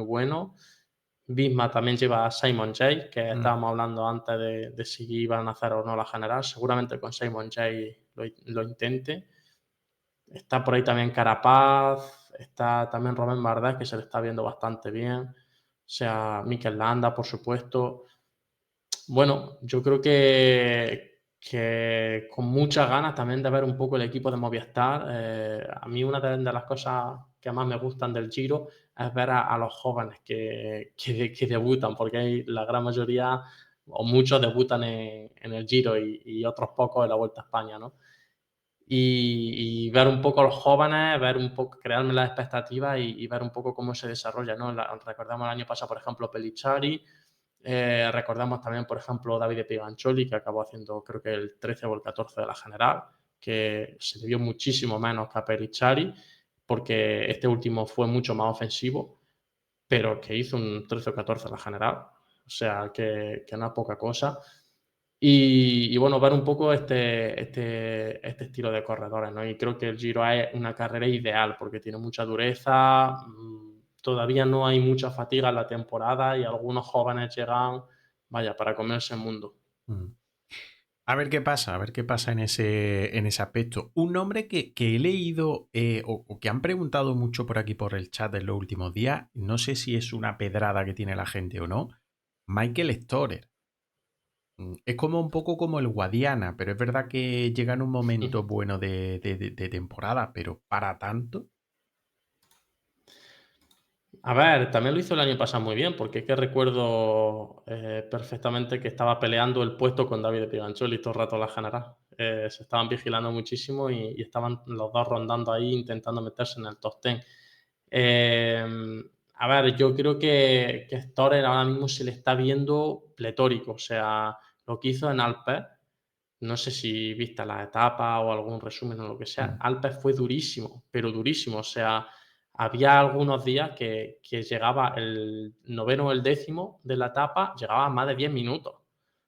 bueno. Visma también lleva a Simon Jay, que Mm. estábamos hablando antes de si iban a hacer o no la general. Seguramente con Simon Jay lo intente. Está por ahí también Carapaz, está también Robert Bardet, que se le está viendo bastante bien. O sea, Mikel Landa, por supuesto. Bueno, yo creo que con muchas ganas también de ver un poco el equipo de Movistar. A mí una de las cosas que más me gustan del Giro es ver a los jóvenes que debutan, porque hay la gran mayoría o muchos debutan en el Giro y otros pocos en la Vuelta a España, ¿no? Y ver un poco a los jóvenes, ver un poco, crearme las expectativas y ver un poco cómo se desarrolla, ¿no? Recordamos el año pasado, por ejemplo, Pellichari, recordamos también, por ejemplo, Davide Pigancholi, que acabó haciendo creo que el 13 o el 14 de la general, que se le vio muchísimo menos que a Pellichari, porque este último fue mucho más ofensivo, pero que hizo un 13 o 14 en la general, o sea, que no es poca cosa. Y bueno, ver un poco este estilo de corredores, ¿no? Y creo que el Giro es una carrera ideal porque tiene mucha dureza, todavía no hay mucha fatiga en la temporada y algunos jóvenes llegan, vaya, para comerse el mundo. Mm. A ver qué pasa en ese aspecto. Un nombre que he leído o que han preguntado mucho por aquí por el chat en los últimos días, no sé si es una pedrada que tiene la gente o no, Michael Storer. Es como un poco como el Guadiana, pero es verdad que llega en un momento bueno de temporada, pero para tanto. A ver, también lo hizo el año pasado muy bien, porque es que recuerdo perfectamente que estaba peleando el puesto con David Pigancholi todo el rato en la general. Se estaban vigilando muchísimo y estaban los dos rondando ahí intentando meterse en el top 10. Eh, a ver, yo creo que Storer ahora mismo se le está viendo pletórico. O sea, lo que hizo en Alpes, no sé si viste la etapa o algún resumen o lo que sea, Mm. Alpes fue durísimo, pero durísimo. O sea, había algunos días que llegaba el noveno o el décimo de la etapa, llegaba a más de 10 minutos. O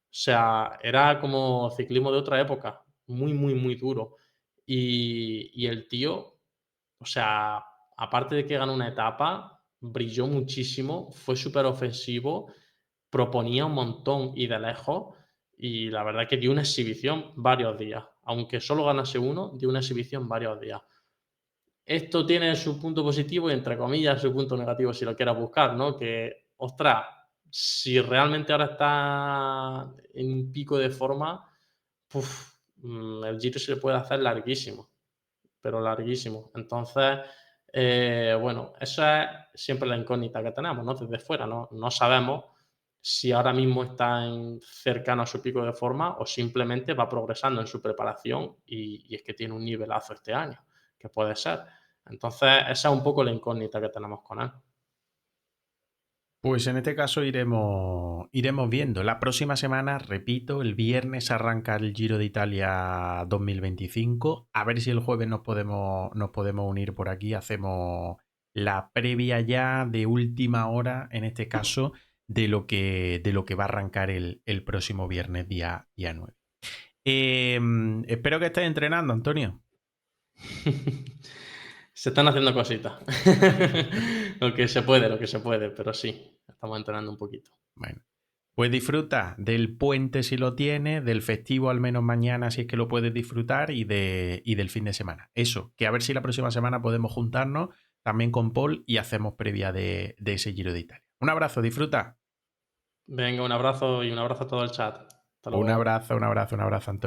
sea, era como ciclismo de otra época, muy duro. Y el tío, o sea, aparte de que ganó una etapa, brilló muchísimo, fue súper ofensivo, proponía un montón y de lejos, y la verdad que dio una exhibición varios días. Aunque solo ganase uno, dio una exhibición varios días. Esto tiene su punto positivo y, entre comillas, su punto negativo, si lo quieres buscar, ¿no? Que, ostras, si realmente ahora está en un pico de forma, el Giro se le puede hacer larguísimo, pero larguísimo. Entonces, bueno, esa es siempre la incógnita que tenemos, ¿no? Desde fuera, no sabemos si ahora mismo está cercano a su pico de forma o simplemente va progresando en su preparación y es que tiene un nivelazo este año, que puede ser. Entonces, esa es un poco la incógnita que tenemos con él. Pues en este caso iremos viendo. La próxima semana, repito, el viernes arranca el Giro de Italia 2025. A ver si el jueves nos podemos unir por aquí. Hacemos la previa ya de última hora, en este caso, de lo que va a arrancar el próximo viernes, día 9. Espero que estés entrenando, Antonio. Se están haciendo cositas. Lo que se puede, pero sí, estamos entrenando un poquito. Bueno, pues disfruta del puente si lo tienes, del festivo al menos mañana si es que lo puedes disfrutar y del fin de semana. Eso, que a ver si la próxima semana podemos juntarnos también con Paul y hacemos previa de ese Giro de Italia. Un abrazo, disfruta. Venga, un abrazo y un abrazo a todo el chat. Hasta Un luego. abrazo, un abrazo, un abrazo, Antonio.